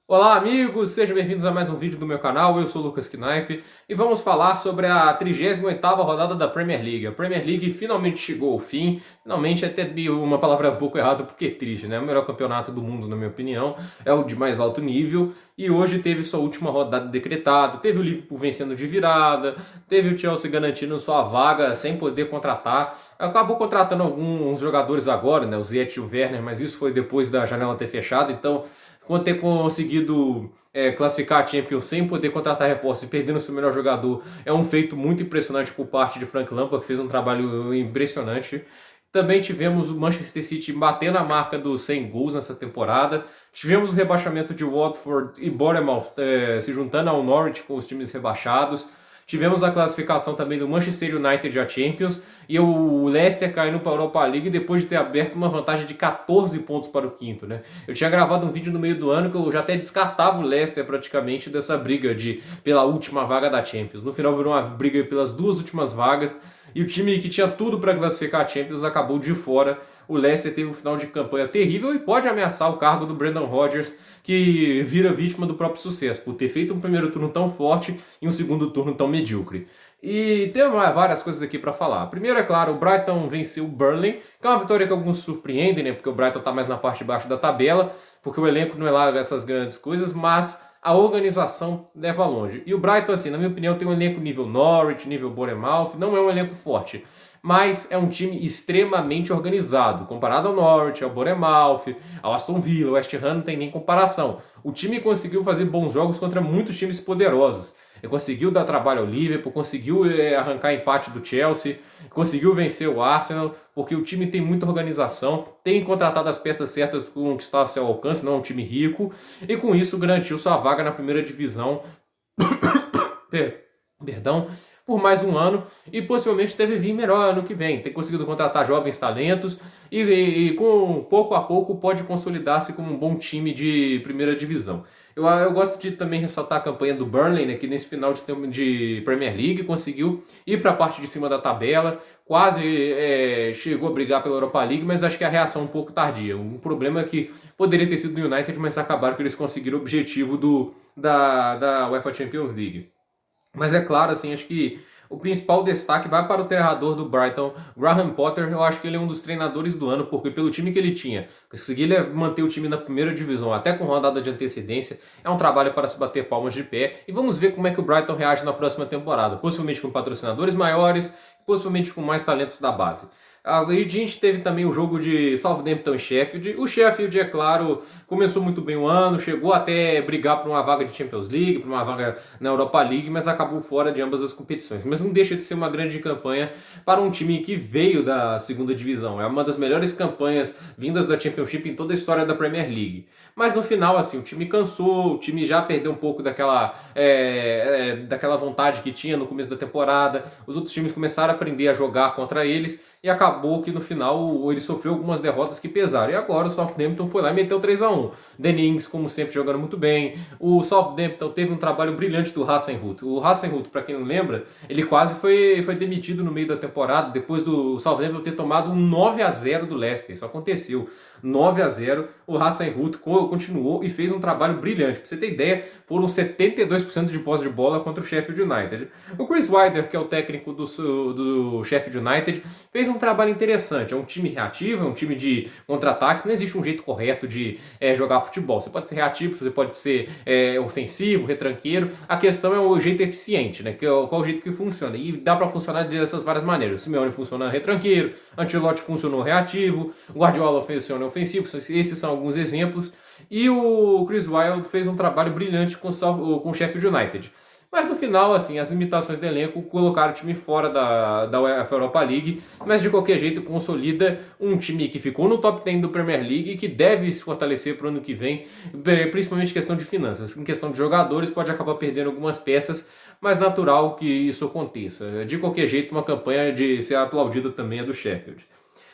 Olá amigos, sejam bem-vindos a mais um vídeo do meu canal, eu sou o Lucas Knipe e vamos falar sobre a 38ª rodada da Premier League. A Premier League finalmente chegou ao fim, finalmente até uma palavra um pouco errada porque é triste, né? É o melhor campeonato do mundo na minha opinião, é o de mais alto nível e hoje teve sua última rodada decretada, teve o Liverpool vencendo de virada, teve o Chelsea garantindo sua vaga sem poder contratar, acabou contratando alguns jogadores agora, né? O Ziyech e o Werner, mas isso foi depois da janela ter fechado, então quando ter conseguido classificar a Champions sem poder contratar reforços e perdendo seu melhor jogador é um feito muito impressionante por parte de Frank Lampard, que fez um trabalho impressionante. Também tivemos o Manchester City batendo a marca dos 100 gols nessa temporada. Tivemos o rebaixamento de Watford e Bournemouth se juntando ao Norwich com os times rebaixados. Tivemos a classificação também do Manchester United à Champions e o Leicester caindo para a Europa League depois de ter aberto uma vantagem de 14 pontos para o quinto, né? Eu tinha gravado um vídeo no meio do ano que eu já até descartava o Leicester praticamente dessa briga pela última vaga da Champions. No final virou uma briga pelas duas últimas vagas e o time que tinha tudo para classificar a Champions acabou de fora. O Leicester teve um final de campanha terrível e pode ameaçar o cargo do Brendan Rodgers, que vira vítima do próprio sucesso, por ter feito um primeiro turno tão forte e um segundo turno tão medíocre. E tem várias coisas aqui para falar. Primeiro, é claro, o Brighton venceu o Burnley, que é uma vitória que alguns surpreendem, né? Porque o Brighton está mais na parte de baixo da tabela, porque o elenco não é lá essas grandes coisas, mas a organização leva longe. E o Brighton, assim, na minha opinião, tem um elenco nível Norwich, nível Bournemouth, não é um elenco forte, mas é um time extremamente organizado. Comparado ao Norwich, ao Bournemouth, ao Aston Villa, o West Ham não tem nem comparação. O time conseguiu fazer bons jogos contra muitos times poderosos. Ele conseguiu dar trabalho ao Liverpool, conseguiu arrancar empate do Chelsea, conseguiu vencer o Arsenal, porque o time tem muita organização, tem contratado as peças certas com o que está ao seu alcance, não é um time rico, e com isso garantiu sua vaga na primeira divisão perdão, por mais um ano e possivelmente deve vir melhor ano que vem. Tem conseguido contratar jovens talentos e com pouco a pouco pode consolidar-se como um bom time de primeira divisão. Eu gosto de também ressaltar a campanha do Burnley, né, que nesse final de Premier League conseguiu ir para a parte de cima da tabela, quase chegou a brigar pela Europa League, mas acho que a reação é um pouco tardia. Um problema é que poderia ter sido no United, mas acabaram que eles conseguiram o objetivo da UEFA Champions League. Mas é claro, assim, acho que o principal destaque vai para o treinador do Brighton, Graham Potter. Eu acho que ele é um dos treinadores do ano, porque pelo time que ele tinha, conseguir manter o time na primeira divisão, até com rodada de antecedência, é um trabalho para se bater palmas de pé. E vamos ver como é que o Brighton reage na próxima temporada, possivelmente com patrocinadores maiores, possivelmente com mais talentos da base. A gente teve também o jogo de Southampton e Sheffield. O Sheffield, é claro, começou muito bem o ano, chegou até brigar por uma vaga de Champions League, por uma vaga na Europa League, mas acabou fora de ambas as competições. Mas não deixa de ser uma grande campanha para um time que veio da segunda divisão. É uma das melhores campanhas vindas da Championship em toda a história da Premier League. Mas no final, assim, o time cansou, o time já perdeu um pouco daquela vontade que tinha no começo da temporada. Os outros times começaram a aprender a jogar contra eles e acabou que no final ele sofreu algumas derrotas que pesaram. E agora o Southampton foi lá e meteu 3-1. Danny Ings, como sempre, jogando muito bem. O Southampton teve um trabalho brilhante do Hasenhuttl. O Hasenhuttl, para quem não lembra, ele quase foi demitido no meio da temporada, depois do Southampton ter tomado um 9-0 do Leicester. Isso aconteceu. 9-0, o Hasenhuttl continuou e fez um trabalho brilhante. Pra você ter ideia, foram 72% de posse de bola contra o Sheffield United. O Chris Wilder, que é o técnico do Sheffield United, fez um trabalho interessante. É um time reativo, é um time de contra-ataque. Não existe um jeito correto de jogar futebol. Você pode ser reativo, você pode ser ofensivo, retranqueiro. A questão é o jeito eficiente, né? Qual é o jeito que funciona. E dá para funcionar dessas várias maneiras. O Simeone funciona retranqueiro, Ancelotti funcionou reativo, Guardiola funciona ofensivo. Esses são alguns exemplos. E o Chris Wilde fez um trabalho brilhante com o Sheffield United. Mas no final, assim, as limitações do elenco colocaram o time fora da UEFA Europa League, mas de qualquer jeito consolida um time que ficou no top 10 do Premier League e que deve se fortalecer para o ano que vem, principalmente em questão de finanças. Em questão de jogadores, pode acabar perdendo algumas peças, mas natural que isso aconteça. De qualquer jeito, uma campanha de ser aplaudida também é do Sheffield.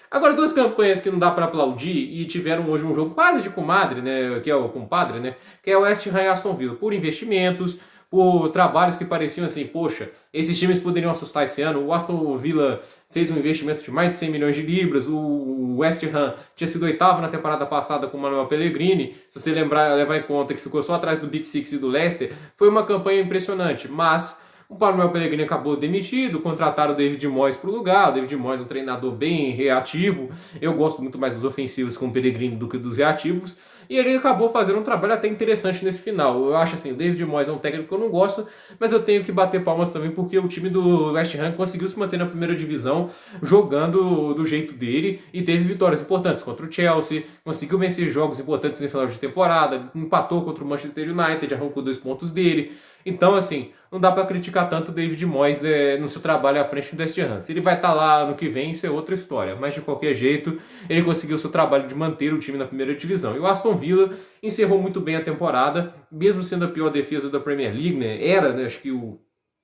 Agora, duas campanhas que não dá para aplaudir e tiveram hoje um jogo quase de comadre, né, que é o compadre, né, que é o West Ham e Aston Villa, por investimentos, por trabalhos que pareciam assim, poxa, esses times poderiam assustar esse ano. O Aston Villa fez um investimento de mais de 100 milhões de libras, o West Ham tinha sido oitavo na temporada passada com o Manuel Pellegrini, se você levar em conta que ficou só atrás do Big Six e do Leicester, foi uma campanha impressionante, mas o Manuel Pellegrini acabou demitido, contrataram o David Moyes para o lugar. O David Moyes é um treinador bem reativo. Eu gosto muito mais dos ofensivos com o Pellegrini do que dos reativos. E ele acabou fazendo um trabalho até interessante nesse final. Eu acho assim, o David Moyes é um técnico que eu não gosto, mas eu tenho que bater palmas também porque o time do West Ham conseguiu se manter na primeira divisão jogando do jeito dele e teve vitórias importantes contra o Chelsea, conseguiu vencer jogos importantes no final de temporada, empatou contra o Manchester United, arrancou 2 pontos dele. Então, assim, não dá para criticar tanto o David Moyes no seu trabalho à frente do West Ham. Se ele vai estar lá no que vem, isso é outra história. Mas, de qualquer jeito, ele conseguiu o seu trabalho de manter o time na primeira divisão. E o Aston Villa encerrou muito bem a temporada, mesmo sendo a pior defesa da Premier League, né? Era, né? Acho que o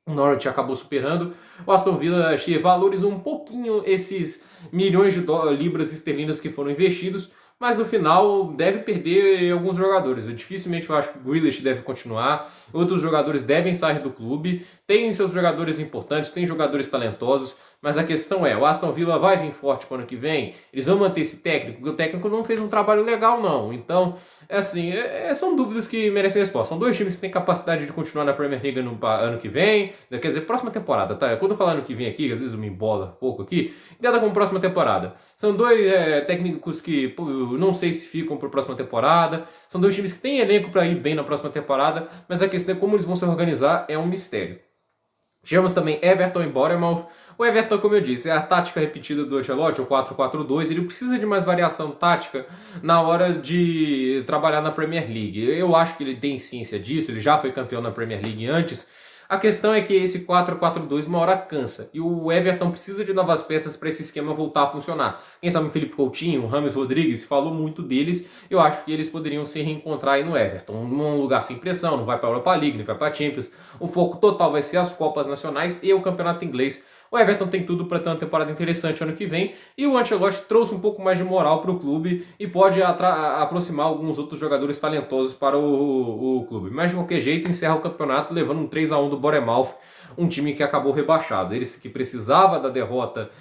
Norwich acabou superando. O Aston Villa, acho que valorizou um pouquinho esses milhões de libras esterlinas que foram investidos, mas no final deve perder alguns jogadores. Dificilmente eu acho que o Grealish deve continuar, outros jogadores devem sair do clube. Tem seus jogadores importantes, tem jogadores talentosos, mas a questão é, o Aston Villa vai vir forte para o ano que vem? Eles vão manter esse técnico? Porque o técnico não fez um trabalho legal, não. Então, são dúvidas que merecem resposta. São dois times que têm capacidade de continuar na Premier League no ano que vem, quer dizer, próxima temporada, tá? Quando eu falar ano que vem aqui, às vezes eu me embola um pouco aqui, dada como próxima temporada. São dois técnicos que não sei se ficam para a próxima temporada. São dois times que têm elenco para ir bem na próxima temporada, mas a questão é como eles vão se organizar é um mistério. Tivemos também Everton e Bournemouth. O Everton, como eu disse, é a tática repetida do Ancelotti, o 4-4-2. Ele precisa de mais variação tática na hora de trabalhar na Premier League. Eu acho que ele tem ciência disso, ele já foi campeão na Premier League antes. A questão é que esse 4-4-2 uma hora cansa. E o Everton precisa de novas peças para esse esquema voltar a funcionar. Quem sabe o Felipe Coutinho, o James Rodrigues, falou muito deles. Eu acho que eles poderiam se reencontrar aí no Everton. Num lugar sem pressão, não vai para a Europa League, não vai para a Champions. O foco total vai ser as Copas Nacionais e o Campeonato Inglês. O Everton tem tudo para ter uma temporada interessante ano que vem e o Ancelotti trouxe um pouco mais de moral para o clube e pode aproximar alguns outros jogadores talentosos para o clube. Mas de qualquer jeito encerra o campeonato levando um 3-1 do Bournemouth, um time que acabou rebaixado. Eles que precisava da derrota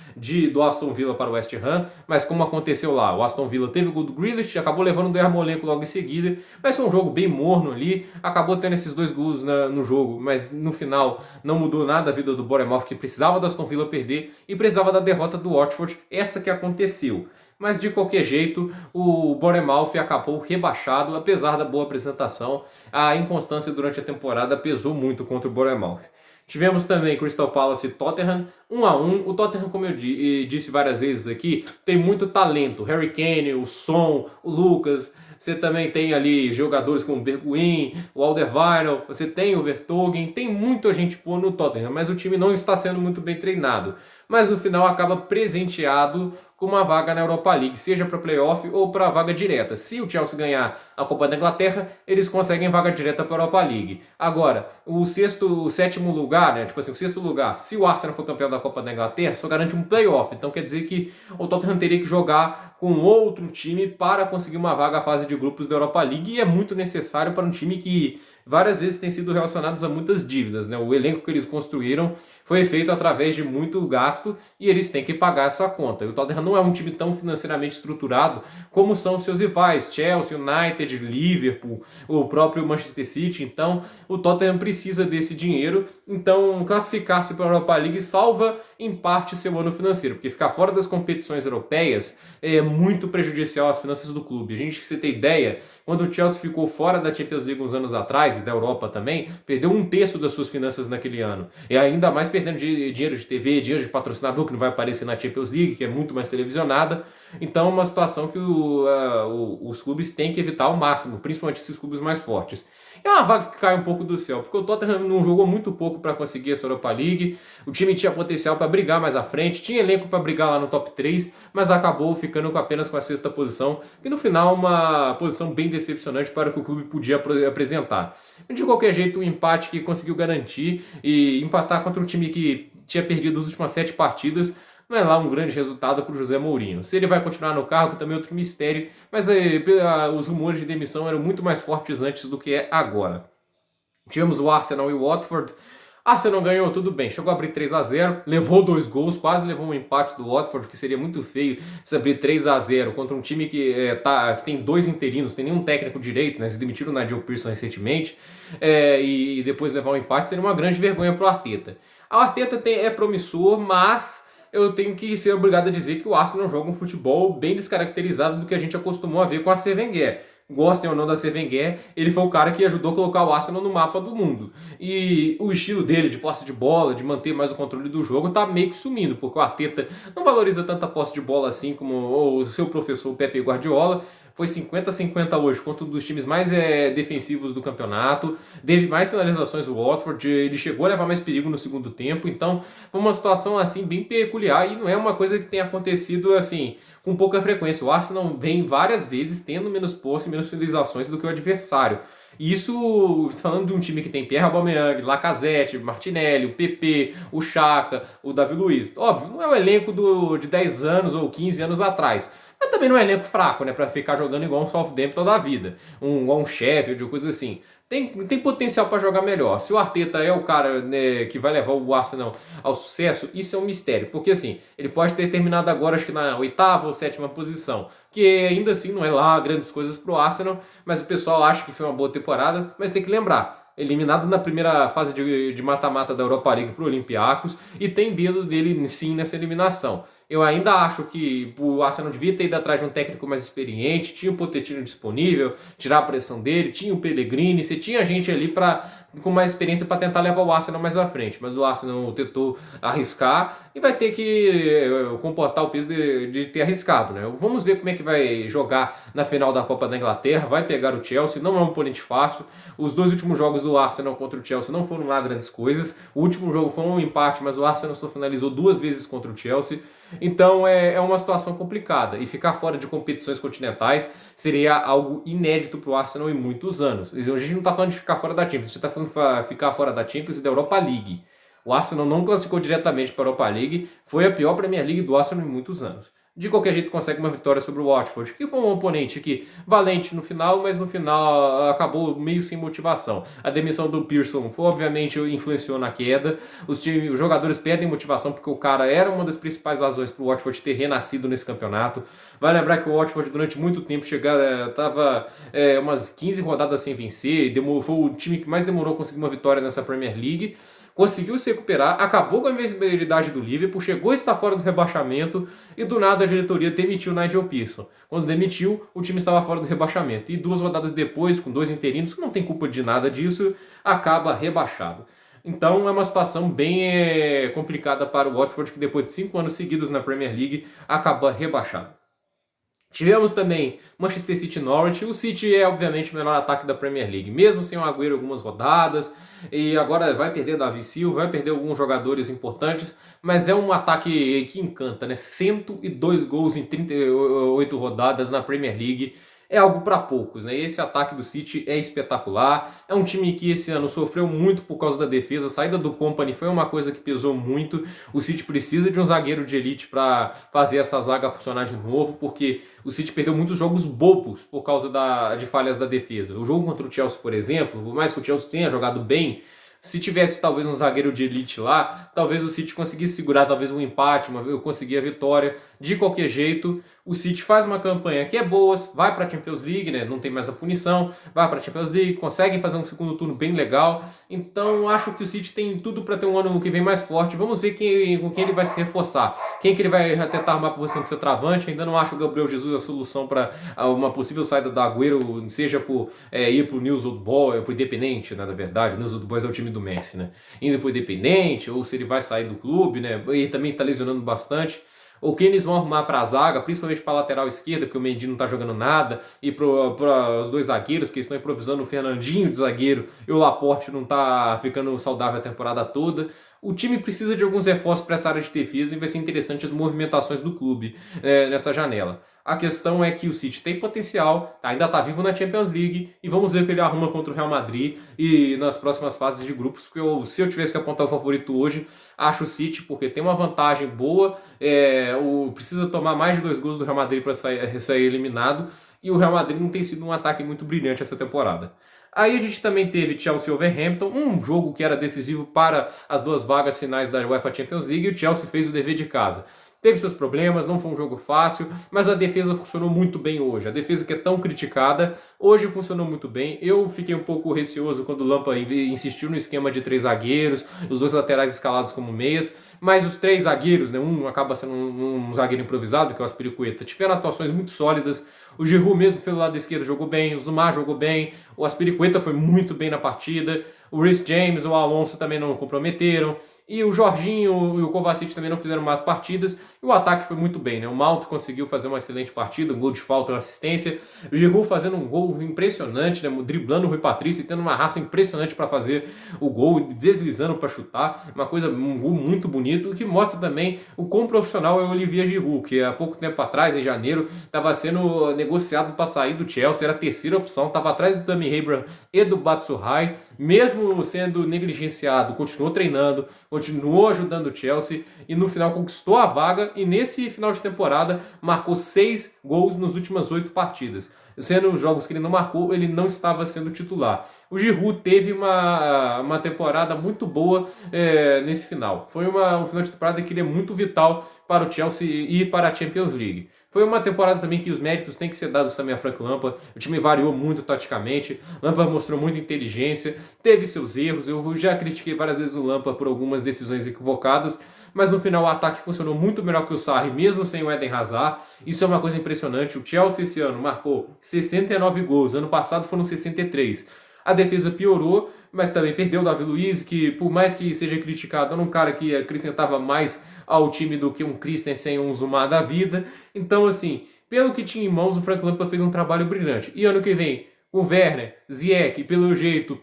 do Aston Villa para o West Ham, mas como aconteceu lá, o Aston Villa teve o gol do Grealish, acabou levando do Yarmolenko logo em seguida, mas foi um jogo bem morno ali, acabou tendo esses 2 gols no jogo, mas no final não mudou nada a vida do Bournemouth, que precisava do Aston Villa perder e precisava da derrota do Watford, essa que aconteceu. Mas de qualquer jeito, o Bournemouth acabou rebaixado, apesar da boa apresentação. A inconstância durante a temporada pesou muito contra o Bournemouth. Tivemos também Crystal Palace e Tottenham, 1-1. O Tottenham, como eu disse várias vezes aqui, tem muito talento. Harry Kane, o Son, o Lucas. Você também tem ali jogadores como o Bergwijn, o Alderweireld, você tem o Vertonghen, tem muita gente boa no Tottenham, mas o time não está sendo muito bem treinado. Mas no final acaba presenteado com uma vaga na Europa League, seja para playoff ou para vaga direta. Se o Chelsea ganhar a Copa da Inglaterra, eles conseguem vaga direta para a Europa League. Agora, o sétimo lugar, né? Tipo assim, o sexto lugar, se o Arsenal for campeão da Copa da Inglaterra, só garante um playoff. Então quer dizer que o Tottenham teria que jogar com outro time para conseguir uma vaga à fase de grupos da Europa League, e é muito necessário para um time que várias vezes tem sido relacionado a muitas dívidas, né? O elenco que eles construíram foi feito através de muito gasto e eles têm que pagar essa conta. E o Tottenham não é um time tão financeiramente estruturado como são seus rivais, Chelsea, United, Liverpool, o próprio Manchester City. Então o Tottenham precisa desse dinheiro. Então classificar-se para a Europa League salva em parte seu ano financeiro, porque ficar fora das competições europeias é muito prejudicial às finanças do clube. A gente, que você tem ideia, quando o Chelsea ficou fora da Champions League uns anos atrás, e da Europa também, perdeu 1/3 das suas finanças naquele ano. E ainda mais perdendo dinheiro de TV, dinheiro de patrocinador, que não vai aparecer na Champions League, que é muito mais televisionada. Então é uma situação que os clubes têm que evitar ao máximo, principalmente esses clubes mais fortes. É uma vaga que cai um pouco do céu, porque o Tottenham não jogou muito pouco para conseguir essa Europa League. O time tinha potencial para brigar mais à frente, tinha elenco para brigar lá no top 3, mas acabou ficando apenas com a sexta posição, e no final uma posição bem decepcionante para o que o clube podia apresentar. De qualquer jeito, o empate que conseguiu garantir e empatar contra um time que tinha perdido as últimas 7 partidas, não é lá um grande resultado para o José Mourinho. Se ele vai continuar no cargo, também é outro mistério, mas os rumores de demissão eram muito mais fortes antes do que é agora. Tivemos o Arsenal e o Watford. Arsenal ganhou, tudo bem, chegou a abrir 3-0, levou 2 gols, quase levou um empate do Watford, que seria muito feio se abrir 3-0 contra um time que tem 2 interinos, não tem nenhum técnico direito, né? Eles demitiram o Nigel Pearson recentemente, e depois levar um empate seria uma grande vergonha pro Arteta. O Arteta é promissor, mas eu tenho que ser obrigado a dizer que o Arsenal joga um futebol bem descaracterizado do que a gente acostumou a ver com a Arsène Wenger. Gostem ou não da Arsène Wenger, ele foi o cara que ajudou a colocar o Arsenal no mapa do mundo. E o estilo dele de posse de bola, de manter mais o controle do jogo, tá meio que sumindo, porque o Arteta não valoriza tanta posse de bola assim como o seu professor Pepe Guardiola. Foi 50-50 hoje contra um dos times mais defensivos do campeonato. Teve mais finalizações o Watford. Ele chegou a levar mais perigo no segundo tempo. Então, foi uma situação assim bem peculiar e não é uma coisa que tenha acontecido assim com pouca frequência. O Arsenal vem várias vezes tendo menos posse e menos finalizações do que o adversário. E isso, falando de um time que tem Pierre Aubameyang, Lacazette, Martinelli, o PP, o Xhaka, o Davi Luiz. Óbvio, não é o elenco de 10 anos ou 15 anos atrás. Mas também não é elenco fraco, né? Pra ficar jogando igual um Southampton toda a vida. Igual um Sheffield, coisa assim. Tem potencial para jogar melhor. Se o Arteta é o cara, né, que vai levar o Arsenal ao sucesso, isso é um mistério. Porque assim, ele pode ter terminado agora, acho que na 8ª ou 7ª posição. Que ainda assim não é lá grandes coisas pro Arsenal. Mas o pessoal acha que foi uma boa temporada. Mas tem que lembrar, eliminado na primeira fase de mata-mata da Europa League pro Olympiacos. E tem dedo dele sim nessa eliminação. Eu ainda acho que o Arsenal devia ter ido atrás de um técnico mais experiente, tinha o Pochettino disponível, tirar a pressão dele, tinha o Pellegrini, você tinha gente ali com mais experiência para tentar levar o Arsenal mais à frente. Mas o Arsenal tentou arriscar e vai ter que comportar o peso de ter arriscado, né? Vamos ver como é que vai jogar na final da Copa da Inglaterra, vai pegar o Chelsea, não é um oponente fácil. Os 2 últimos jogos do Arsenal contra o Chelsea não foram lá grandes coisas. O último jogo foi um empate, mas o Arsenal só finalizou 2 vezes contra o Chelsea. Então é uma situação complicada. E ficar fora de competições continentais seria algo inédito para o Arsenal em muitos anos. Hoje a gente não está falando de ficar fora da Champions, a gente está falando de ficar fora da Champions e da Europa League. O Arsenal não classificou diretamente para a Europa League, foi a pior Premier League do Arsenal em muitos anos. De qualquer jeito consegue uma vitória sobre o Watford, que foi um oponente que valente no final, mas no final acabou meio sem motivação. A demissão do Pearson obviamente influenciou na queda. Os jogadores perdem motivação porque o cara era uma das principais razões para o Watford ter renascido nesse campeonato. Vai lembrar que o Watford durante muito tempo estava umas 15 rodadas sem vencer, foi o time que mais demorou a conseguir uma vitória nessa Premier League. Conseguiu se recuperar, acabou com a invencibilidade do Liverpool, chegou a estar fora do rebaixamento e do nada a diretoria demitiu o Nigel Pearson. Quando demitiu, o time estava fora do rebaixamento. E 2 rodadas depois, com 2 interinos, que não tem culpa de nada disso, acaba rebaixado. Então é uma situação bem complicada para o Watford, que depois de 5 anos seguidos na Premier League, acaba rebaixado. Tivemos também Manchester City e Norwich. O City é, obviamente, o melhor ataque da Premier League, mesmo sem o Agüero algumas rodadas. E agora vai perder Davi Silva, vai perder alguns jogadores importantes, mas é um ataque que encanta, né? 102 gols em 38 rodadas na Premier League. É algo para poucos, né? Esse ataque do City é espetacular. É um time que esse ano sofreu muito por causa da defesa. A saída do Kompany foi uma coisa que pesou muito. O City precisa de um zagueiro de elite para fazer essa zaga funcionar de novo, porque o City perdeu muitos jogos bobos por causa de falhas da defesa. O jogo contra o Chelsea, por exemplo, por mais que o Chelsea tenha jogado bem, se tivesse talvez um zagueiro de elite lá, talvez o City conseguisse segurar talvez um empate, conseguir a vitória. De qualquer jeito, o City faz uma campanha que é boa, vai para a Champions League, né? Não tem mais a punição, vai para a Champions League, consegue fazer um segundo turno bem legal. Então acho que o City tem tudo para ter um ano que vem mais forte. Vamos ver com quem ele vai se reforçar. Quem que ele vai tentar armar a posição de centroavante. Ainda não acho o Gabriel Jesus a solução para uma possível saída do Agüero, seja por ir para o News Old Boys, para o Independente, né, na verdade. O News Old Boys é o time do Messi, né? Indo para o Independente, ou se ele vai sair do clube, né? E também está lesionando bastante. Ou quem eles vão arrumar para a zaga, principalmente para a lateral esquerda, porque o Mendy não está jogando nada, e para os 2 zagueiros, que estão improvisando o Fernandinho de zagueiro, e o Laporte não está ficando saudável a temporada toda. O time precisa de alguns reforços para essa área de defesa e vai ser interessante as movimentações do clube nessa janela. A questão é que o City tem potencial, ainda está vivo na Champions League, e vamos ver o que ele arruma contra o Real Madrid e nas próximas fases de grupos, porque se eu tivesse que apontar o favorito hoje, acho o City, porque tem uma vantagem boa, precisa tomar mais de 2 gols do Real Madrid para sair eliminado, e o Real Madrid não tem sido um ataque muito brilhante essa temporada. Aí a gente também teve Chelsea e Wolverhampton, um jogo que era decisivo para as duas vagas finais da UEFA Champions League, e o Chelsea fez o dever de casa. Teve seus problemas, não foi um jogo fácil, mas a defesa funcionou muito bem hoje. A defesa que é tão criticada, hoje funcionou muito bem. Eu fiquei um pouco receoso quando o Lampa insistiu no esquema de 3 zagueiros, os 2 laterais escalados como meias, mas os 3 zagueiros, né, um acaba sendo um zagueiro improvisado, que é o Aspilicueta, tiveram atuações muito sólidas. O Giroud mesmo pelo lado esquerdo jogou bem, o Zuma jogou bem, o Aspilicueta foi muito bem na partida, o Reece James, o Alonso também não comprometeram, e o Jorginho e o Kovacic também não fizeram más partidas, e o ataque foi muito bem, né? O Mount conseguiu fazer uma excelente partida, um gol de falta, uma assistência, o Giroud fazendo um gol impressionante, né? Driblando o Rui Patrício e tendo uma raça impressionante para fazer o gol, deslizando para chutar, um gol muito bonito, o que mostra também o quão profissional é o Olivier Giroud, que há pouco tempo atrás, em janeiro, estava sendo negociado para sair do Chelsea, era a terceira opção, estava atrás do Tammy Abraham e do Batshuayi, mesmo sendo negligenciado, continuou treinando, continuou ajudando o Chelsea e no final conquistou a vaga e nesse final de temporada marcou 6 gols nas últimas 8 partidas. Sendo os jogos que ele não marcou, ele não estava sendo titular. O Giroud teve uma temporada muito boa nesse final. Foi um final de temporada que ele é muito vital para o Chelsea e para a Champions League. Foi uma temporada também que os méritos têm que ser dados também a Frank Lampard. O time variou muito taticamente. Lampard mostrou muita inteligência, teve seus erros. Eu já critiquei várias vezes o Lampard por algumas decisões equivocadas, mas no final o ataque funcionou muito melhor que o Sarri, mesmo sem o Eden Hazard. Isso é uma coisa impressionante. O Chelsea esse ano marcou 69 gols, ano passado foram 63. A defesa piorou, mas também perdeu o David Luiz, que por mais que seja criticado, era um cara que acrescentava mais ao time do que um Christensen ou um Zuma da vida. Então, assim, pelo que tinha em mãos, o Frank Lampard fez um trabalho brilhante. E ano que vem, o Werner, Ziyech, pelo jeito,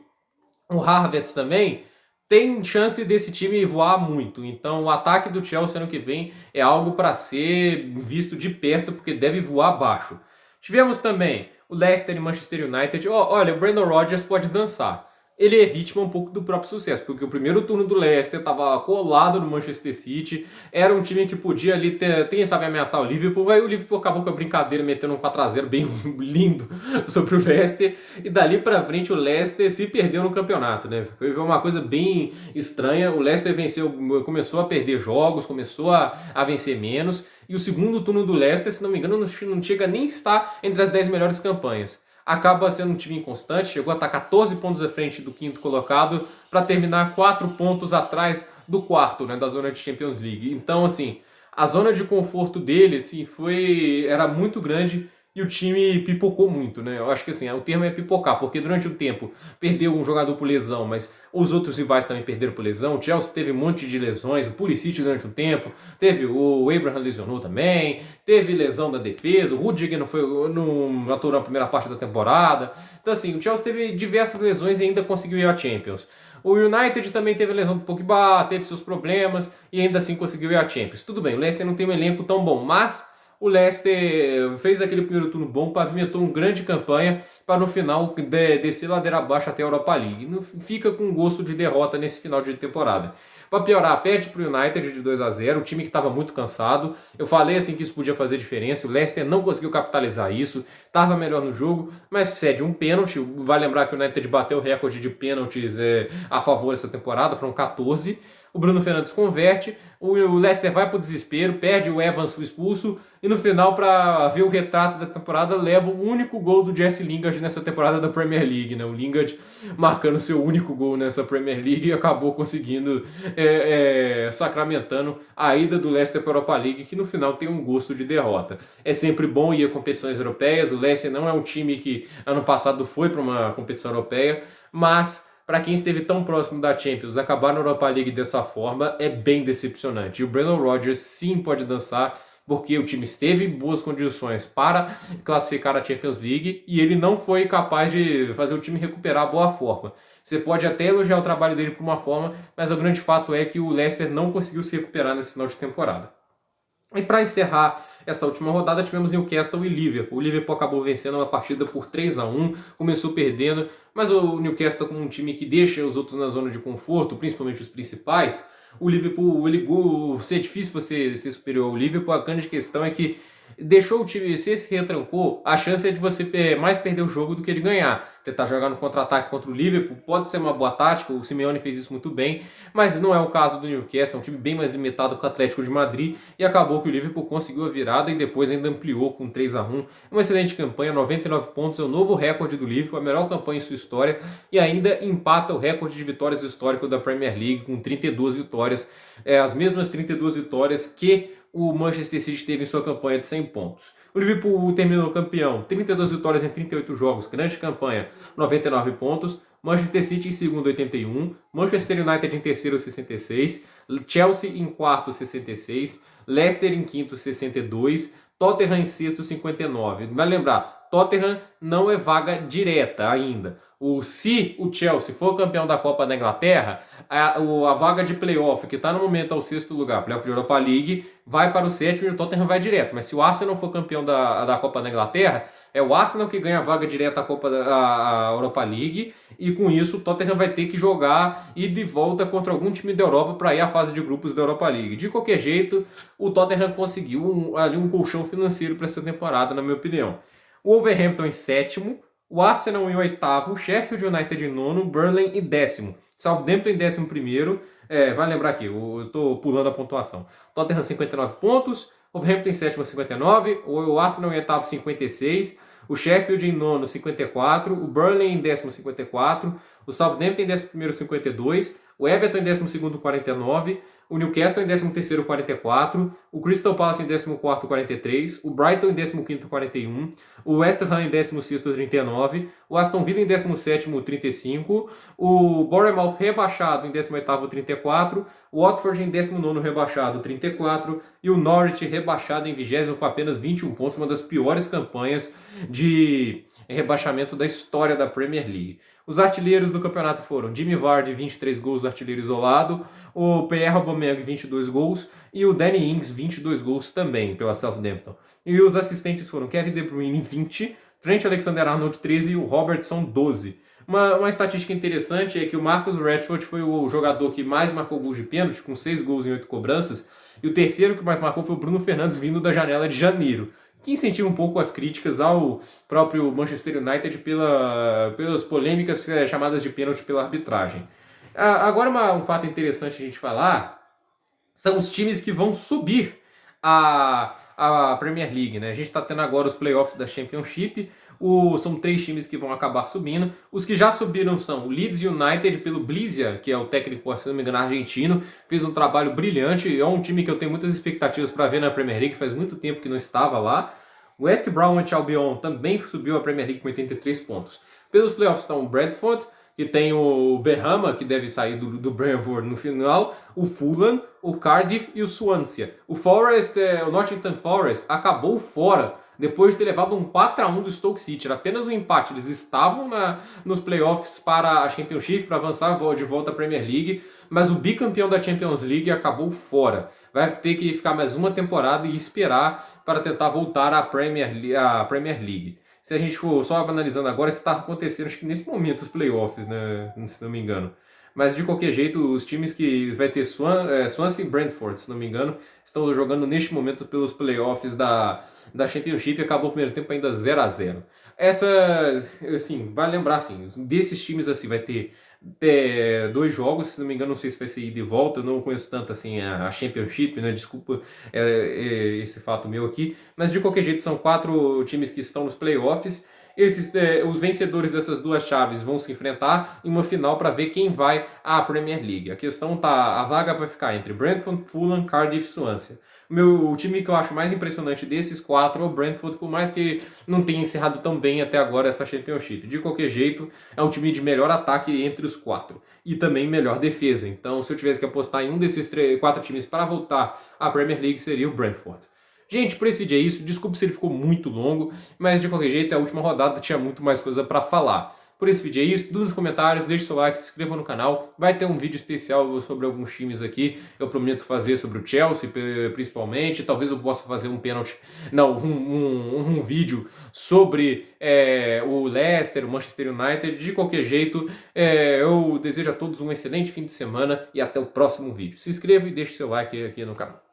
o Havertz também, tem chance desse time voar muito. Então, o ataque do Chelsea ano que vem é algo para ser visto de perto, porque deve voar baixo. Tivemos também o Leicester e Manchester United. Olha, o Brendan Rodgers pode dançar. Ele é vítima um pouco do próprio sucesso, porque o primeiro turno do Leicester estava colado no Manchester City, era um time que podia ali quem sabe ameaçar o Liverpool, aí o Liverpool acabou com a brincadeira, metendo um 4-0 bem lindo sobre o Leicester, e dali pra frente o Leicester se perdeu no campeonato, né? Foi uma coisa bem estranha, o Leicester começou a perder jogos, começou a vencer menos, e o segundo turno do Leicester, se não me engano, não chega nem a estar entre as 10 melhores campanhas. Acaba sendo um time inconstante, chegou a estar 14 pontos à frente do quinto colocado para terminar 4 pontos atrás do quarto, né, da zona de Champions League. Então, assim, a zona de conforto dele assim, era muito grande e o time pipocou muito, né? Eu acho que assim, o termo é pipocar, porque durante o tempo perdeu um jogador por lesão, mas os outros rivais também perderam por lesão. O Chelsea teve um monte de lesões, o Pulisic durante um tempo, teve o Abraham lesionou também, teve lesão da defesa, o Rudiger não atuou na primeira parte da temporada. Então assim, o Chelsea teve diversas lesões e ainda conseguiu ir à Champions. O United também teve a lesão do Pogba, teve seus problemas e ainda assim conseguiu ir à Champions. Tudo bem, o Leicester não tem um elenco tão bom, mas o Leicester fez aquele primeiro turno bom, pavimentou uma grande campanha para no final descer ladeira abaixo até a Europa League. Não fica com gosto de derrota nesse final de temporada. Para piorar, perde para o United de 2-0, um time que estava muito cansado. Eu falei assim que isso podia fazer diferença, o Leicester não conseguiu capitalizar isso, estava melhor no jogo, mas cede um pênalti. Vai lembrar que o United bateu o recorde de pênaltis a favor essa temporada, foram 14. O Bruno Fernandes converte, o Leicester vai para o desespero, perde o Evans expulso e no final, para ver o retrato da temporada, leva o único gol do Jesse Lingard nessa temporada da Premier League, né? O Lingard marcando seu único gol nessa Premier League e acabou conseguindo sacramentando a ida do Leicester para a Europa League, que no final tem um gosto de derrota. É sempre bom ir a competições europeias, o Leicester não é um time que ano passado foi para uma competição europeia, mas para quem esteve tão próximo da Champions, acabar na Europa League dessa forma é bem decepcionante. E o Brendan Rodgers sim pode dançar, porque o time esteve em boas condições para classificar a Champions League e ele não foi capaz de fazer o time recuperar a boa forma. Você pode até elogiar o trabalho dele por uma forma, mas o grande fato é que o Leicester não conseguiu se recuperar nesse final de temporada. E para encerrar essa última rodada, tivemos Newcastle e Liverpool. O Liverpool acabou vencendo uma partida por 3-1, começou perdendo, mas o Newcastle, como um time que deixa os outros na zona de conforto, principalmente os principais, o Liverpool, ser difícil você ser superior ao Liverpool. A grande questão é que deixou o time, se retrancou, a chance é de você mais perder o jogo do que de ganhar. Tentar jogar no contra-ataque contra o Liverpool pode ser uma boa tática, o Simeone fez isso muito bem, mas não é o caso do Newcastle, é um time bem mais limitado que o Atlético de Madrid, e acabou que o Liverpool conseguiu a virada e depois ainda ampliou com 3-1. Uma excelente campanha, 99 pontos, é o novo recorde do Liverpool, a melhor campanha em sua história, e ainda empata o recorde de vitórias histórico da Premier League com 32 vitórias, as mesmas 32 vitórias que o Manchester City teve em sua campanha de 100 pontos. O Liverpool terminou campeão, 32 vitórias em 38 jogos, grande campanha, 99 pontos. Manchester City em segundo, 81. Manchester United em terceiro, 66. Chelsea em quarto, 66. Leicester em quinto, 62. Tottenham em sexto, 59. Vai lembrar, Tottenham não é vaga direta ainda. Se o Chelsea for campeão da Copa da Inglaterra, a vaga de playoff, que está no momento ao sexto lugar, playoff de Europa League, vai para o sétimo e o Tottenham vai direto. Mas se o Arsenal for campeão da Copa da Inglaterra, é o Arsenal que ganha a vaga direta à Copa da Europa League, e com isso o Tottenham vai ter que jogar e de volta contra algum time da Europa para ir à fase de grupos da Europa League. De qualquer jeito, o Tottenham conseguiu ali um colchão financeiro para essa temporada, na minha opinião. O Wolverhampton em sétimo, o Arsenal em oitavo, o Sheffield United em nono, Burnley em décimo, Southampton em décimo primeiro. Vai lembrar aqui, eu estou pulando a pontuação. Tottenham 59 pontos, Wolverhampton em sétimo 59, o Arsenal em oitavo 56, o Sheffield em nono 54, o Burnley em décimo 54, o Southampton em décimo primeiro 52, o Everton em décimo segundo 49, o Newcastle em 13º 44, o Crystal Palace em 14º 43, o Brighton em 15º 41, o West Ham em 16º 39, o Aston Villa em 17º 35, o Bournemouth rebaixado em 18º 34, o Watford em 19º rebaixado 34 e o Norwich rebaixado em 20º com apenas 21 pontos, uma das piores campanhas de rebaixamento da história da Premier League. Os artilheiros do campeonato foram Jimmy Vardy, 23 gols, artilheiro isolado, o Pierre Aubameyang, 22 gols, e o Danny Ings, 22 gols também, pela Southampton. E os assistentes foram Kevin De Bruyne, 20, Trent Alexander-Arnold, 13 e o Robertson, 12. Uma estatística interessante é que o Marcus Rashford foi o jogador que mais marcou gols de pênalti, com 6 gols em 8 cobranças, e o terceiro que mais marcou foi o Bruno Fernandes, vindo da janela de janeiro, que incentiva um pouco as críticas ao próprio Manchester United pelas polêmicas chamadas de pênalti pela arbitragem. Agora, um fato interessante a gente falar são os times que vão subir a Premier League, né? A gente está tendo agora os playoffs da Championship, são 3 times que vão acabar subindo. Os que já subiram são o Leeds United pelo Blizia, que é o técnico, se não me engano, argentino, fez um trabalho brilhante, é um time que eu tenho muitas expectativas para ver na Premier League, faz muito tempo que não estava lá. O West Bromwich Albion também subiu a Premier League com 83 pontos. Pelos playoffs estão o Brentford, que tem o Berrama, que deve sair do Brentford no final, o Fulham, o Cardiff e o Swansea. O Nottingham Forest acabou fora, depois de ter levado um 4-1 do Stoke City. Era apenas um empate, eles estavam nos playoffs para a Championship, para avançar de volta à Premier League, mas o bicampeão da Champions League acabou fora. Vai ter que ficar mais uma temporada e esperar para tentar voltar à Premier League. Se a gente for só analisando agora, que está acontecendo, acho que nesse momento, os playoffs, né, se não me engano. Mas de qualquer jeito, os times que vai ter Swansea e Brentford, se não me engano, estão jogando neste momento pelos playoffs da Championship, e acabou o primeiro tempo ainda 0-0. Assim, vale lembrar, assim, desses times, assim, vai ter 2 jogos, se não me engano, não sei se vai ser ida e volta, eu não conheço tanto, assim, a Championship, né, desculpa esse fato meu aqui, mas de qualquer jeito são 4 times que estão nos playoffs. Os vencedores dessas 2 chaves vão se enfrentar em uma final para ver quem vai à Premier League. A questão a vaga vai ficar entre Brentford, Fulham, Cardiff e Swansea. O time que eu acho mais impressionante desses 4 é o Brentford, por mais que não tenha encerrado tão bem até agora essa Championship. De qualquer jeito, é um time de melhor ataque entre os 4 e também melhor defesa. Então, se eu tivesse que apostar em um desses 4 times para voltar à Premier League, seria o Brentford. Gente, por esse vídeo é isso. Desculpe se ele ficou muito longo, mas de qualquer jeito, a última rodada tinha muito mais coisa para falar. Por esse vídeo é isso. Nos comentários, deixe seu like, se inscreva no canal. Vai ter um vídeo especial sobre alguns times aqui. Eu prometo fazer sobre o Chelsea, principalmente. Talvez eu possa fazer um vídeo sobre o Leicester, o Manchester United. De qualquer jeito, eu desejo a todos um excelente fim de semana e até o próximo vídeo. Se inscreva e deixe seu like aqui no canal.